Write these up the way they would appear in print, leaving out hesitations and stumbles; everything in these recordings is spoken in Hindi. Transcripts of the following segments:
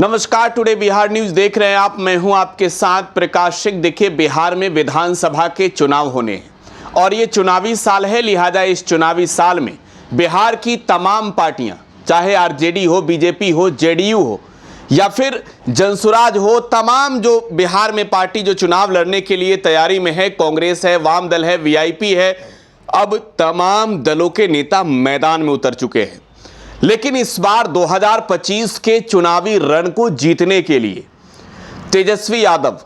नमस्कार, टुडे बिहार न्यूज देख रहे हैं आप। मैं हूं आपके साथ प्रकाश सिंह। देखिए, बिहार में विधानसभा के चुनाव होने हैं और ये चुनावी साल है, लिहाजा इस चुनावी साल में बिहार की तमाम पार्टियां, चाहे आरजेडी हो, बीजेपी हो, जेडीयू हो या फिर जनसुराज हो, तमाम जो बिहार में पार्टी जो चुनाव लड़ने के लिए तैयारी में है, कांग्रेस है, वाम दल है, वीआईपी है, अब तमाम दलों के नेता मैदान में उतर चुके हैं। लेकिन इस बार 2025 के चुनावी रण को जीतने के लिए तेजस्वी यादव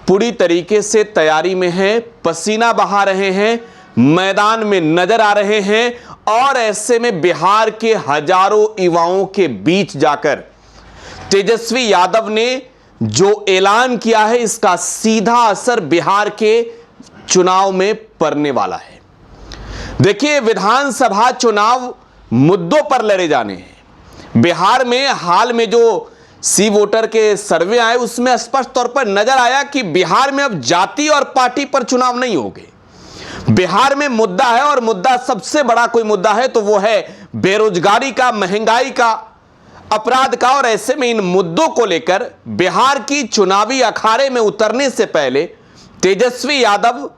पूरी तरीके से तैयारी में हैं, पसीना बहा रहे हैं, मैदान में नजर आ रहे हैं और ऐसे में बिहार के हजारों युवाओं के बीच जाकर तेजस्वी यादव ने जो ऐलान किया है, इसका सीधा असर बिहार के चुनाव में पड़ने वाला है। देखिए, विधानसभा चुनाव मुद्दों पर लड़े जाने हैं। बिहार में हाल में जो सी वोटर के सर्वे आए, उसमें स्पष्ट तौर पर नजर आया कि बिहार में अब जाति और पार्टी पर चुनाव नहीं होंगे। बिहार में मुद्दा है और मुद्दा सबसे बड़ा कोई मुद्दा है तो वो है बेरोजगारी का, महंगाई का, अपराध का। और ऐसे में इन मुद्दों को लेकर बिहार की चुनावी अखाड़े में उतरने से पहले तेजस्वी यादव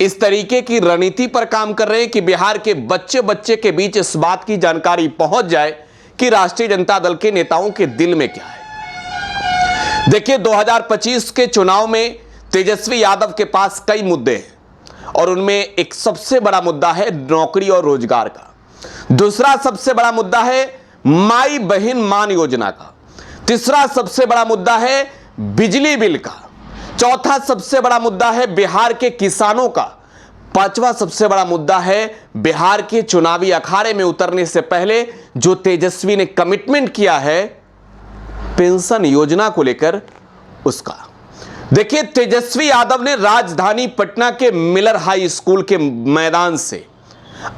इस तरीके की रणनीति पर काम कर रहे हैं कि बिहार के बच्चे बच्चे के बीच इस बात की जानकारी पहुंच जाए कि राष्ट्रीय जनता दल के नेताओं के दिल में क्या है। देखिए, 2025 के चुनाव में तेजस्वी यादव के पास कई मुद्दे हैं और उनमें एक सबसे बड़ा मुद्दा है नौकरी और रोजगार का। दूसरा सबसे बड़ा मुद्दा है माई बहन मान योजना का। तीसरा सबसे बड़ा मुद्दा है बिजली बिल का। चौथा सबसे बड़ा मुद्दा है बिहार के किसानों का। पांचवा सबसे बड़ा मुद्दा है बिहार के चुनावी अखाड़े में उतरने से पहले जो तेजस्वी ने कमिटमेंट किया है पेंशन योजना को लेकर, उसका। देखिए, तेजस्वी यादव ने राजधानी पटना के मिलर हाई स्कूल के मैदान से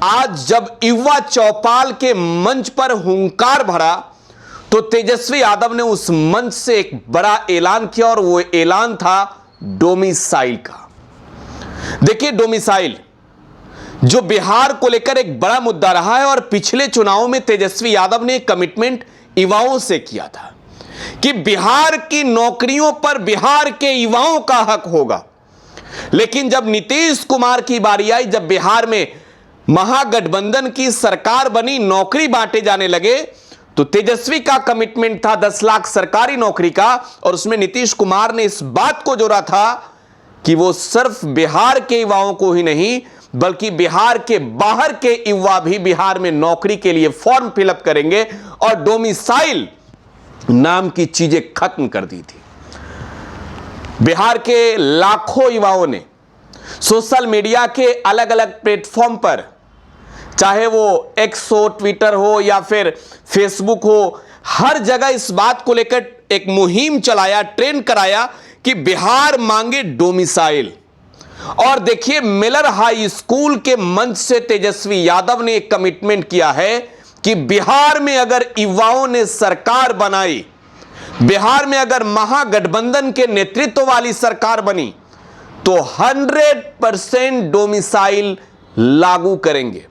आज जब युवा चौपाल के मंच पर हुंकार भरा तो तेजस्वी यादव ने उस मंच से एक बड़ा ऐलान किया और वो ऐलान था डोमिसाइल का। देखिए, डोमिसाइल जो बिहार को लेकर एक बड़ा मुद्दा रहा है और पिछले चुनावों में तेजस्वी यादव ने कमिटमेंट युवाओं से किया था कि बिहार की नौकरियों पर बिहार के युवाओं का हक होगा। लेकिन जब नीतीश कुमार की बारी आई, जब बिहार में महागठबंधन की सरकार बनी, नौकरी बांटे जाने लगे, तो तेजस्वी का कमिटमेंट था 10 लाख सरकारी नौकरी का और उसमें नीतीश कुमार ने इस बात को जोड़ा था कि वो सिर्फ बिहार के युवाओं को ही नहीं बल्कि बिहार के बाहर के युवा भी बिहार में नौकरी के लिए फॉर्म फिलअप करेंगे और डोमिसाइल नाम की चीजें खत्म कर दी थी। बिहार के लाखों युवाओं ने सोशल मीडिया के अलग अलग प्लेटफॉर्म पर, चाहे वो एक्स हो, ट्विटर हो या फिर फेसबुक हो, हर जगह इस बात को लेकर एक मुहिम चलाया, ट्रेंड कराया कि बिहार मांगे डोमिसाइल। और देखिए, मिलर हाई स्कूल के मंच से तेजस्वी यादव ने एक कमिटमेंट किया है कि बिहार में अगर युवाओं ने सरकार बनाई, बिहार में अगर महागठबंधन के नेतृत्व वाली सरकार बनी तो 100% डोमिसाइल लागू करेंगे।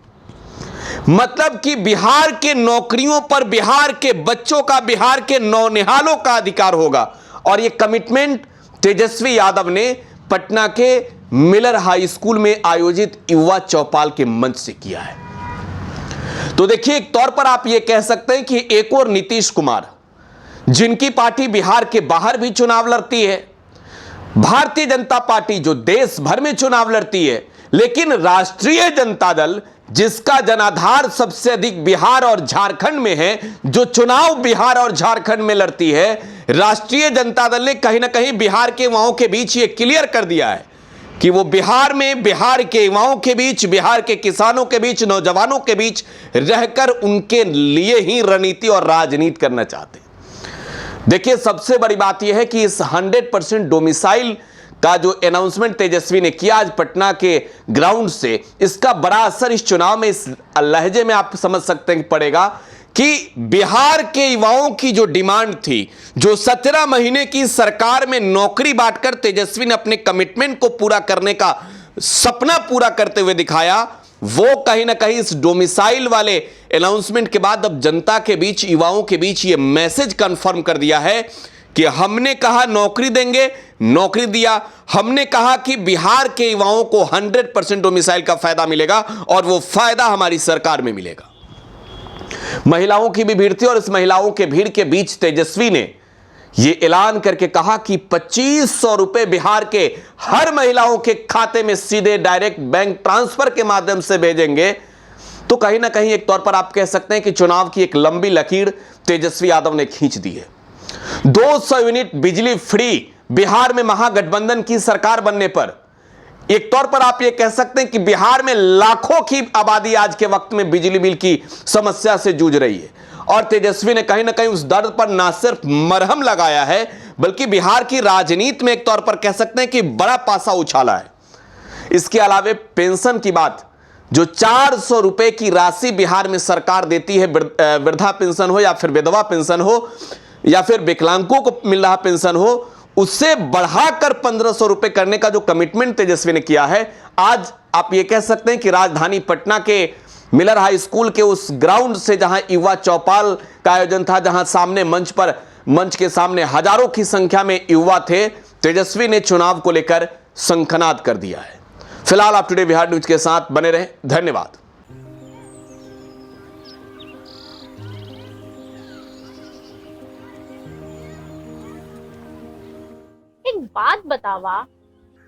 मतलब कि बिहार के नौकरियों पर बिहार के बच्चों का, बिहार के नौनिहालों का अधिकार होगा। और यह कमिटमेंट तेजस्वी यादव ने पटना के मिलर हाई स्कूल में आयोजित युवा चौपाल के मंच से किया है। तो देखिए, एक तौर पर आप यह कह सकते हैं कि एक और नीतीश कुमार, जिनकी पार्टी बिहार के बाहर भी चुनाव लड़ती है, भारतीय जनता पार्टी जो देश भर में चुनाव लड़ती है, लेकिन राष्ट्रीय जनता दल जिसका जनाधार सबसे अधिक बिहार और झारखंड में है, जो चुनाव बिहार और झारखंड में लड़ती है, राष्ट्रीय जनता दल ने कहीं ना कहीं बिहार के युवाओं के बीच ये क्लियर कर दिया है कि वो बिहार में बिहार के युवाओं के बीच, बिहार के किसानों के बीच, नौजवानों के बीच रहकर उनके लिए ही रणनीति और राजनीति करना चाहते हैं। देखिए, सबसे बड़ी बात यह है कि इस 100% डोमिसाइल का जो अनाउंसमेंट तेजस्वी ने किया आज पटना के ग्राउंड से, इसका बड़ा असर इस चुनाव में, इस लहजे में आप समझ सकते हैं पड़ेगा कि बिहार के युवाओं की जो डिमांड थी, जो 17 महीने की सरकार में नौकरी बांटकर तेजस्वी ने अपने कमिटमेंट को पूरा करने का सपना पूरा करते हुए दिखाया, वो कहीं ना कहीं इस डोमिसाइल वाले अनाउंसमेंट के बाद अब जनता के बीच, युवाओं के बीच ये मैसेज कंफर्म कर दिया है कि हमने कहा नौकरी देंगे, नौकरी दिया। हमने कहा कि बिहार के युवाओं को 100% डोमिसाइल का फायदा मिलेगा और वो फायदा हमारी सरकार में मिलेगा। महिलाओं की भी भीड़ थी और इस महिलाओं के भीड़ के बीच तेजस्वी ने यह ऐलान करके कहा कि 2500 रुपए बिहार के हर महिलाओं के खाते में सीधे डायरेक्ट बैंक ट्रांसफर के माध्यम से भेजेंगे। तो कहीं ना कहीं एक तौर पर आप कह सकते हैं कि चुनाव की एक लंबी लकीर तेजस्वी यादव ने खींच दी है। 200 यूनिट बिजली फ्री बिहार में महागठबंधन की सरकार बनने पर एक तौर पर आप यह कह सकते हैं कि बिहार में लाखों की आबादी आज के वक्त में बिजली बिल की समस्या से जूझ रही है और तेजस्वी ने कहीं ना कहीं उस दर्द पर ना सिर्फ मरहम लगाया है बल्कि बिहार की राजनीति में एक तौर पर कह सकते हैं कि बड़ा पासा उछाला है। इसके अलावा पेंशन की बात, जो 400 रुपए की राशि बिहार में सरकार देती है, वृद्धा पेंशन हो या फिर विधवा पेंशन हो या फिर विकलांगों को मिल रहा पेंशन हो, उससे बढ़ाकर 1500 रुपए करने का जो कमिटमेंट तेजस्वी ने किया है, आज आप ये कह सकते हैं कि राजधानी पटना के मिलर हाई स्कूल के उस ग्राउंड से जहां युवा चौपाल का आयोजन था, जहां सामने मंच के सामने हजारों की संख्या में युवा थे, तेजस्वी ने चुनाव को लेकर शंखनाद कर दिया है। फिलहाल आप टुडे बिहार न्यूज के साथ बने रहें। धन्यवाद। एक बात बतावा,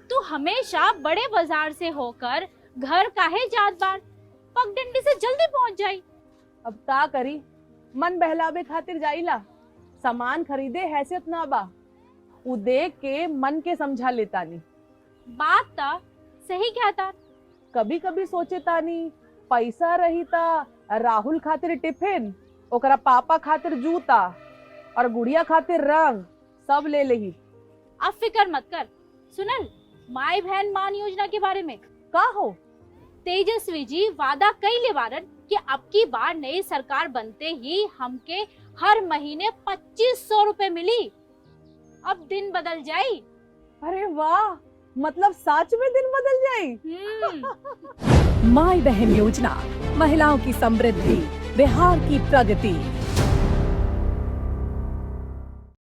तू हमेशा बड़े बाजार से होकर घर काहे जात बार? पगडंडी से जल्दी पहुंच जाई। अब का करी, मन बहलावे खातिर जाइला, सामान खरीदे हैसियत ना बा, उ देख के मन के समझा लेतानी। बात ता सही कहता। कभी कभी सोचे तानी पैसा रही ता राहुल खातिर टिफिन, ओकरा पापा खातिर जूता और गुड़िया खातिर रंग सब ले लेही। अब फिक्र मत कर। सुनल माई बहन मान योजना के बारे में का हो? तेजस्वी जी वादा कइले बारन कि अब की बार नई सरकार बनते ही हमके हर महीने 2500 रुपए मिली। अब दिन बदल जाई। अरे वाह, मतलब सच में दिन बदल जाई। माई बहन योजना, महिलाओं की समृद्धि, बिहार की प्रगति।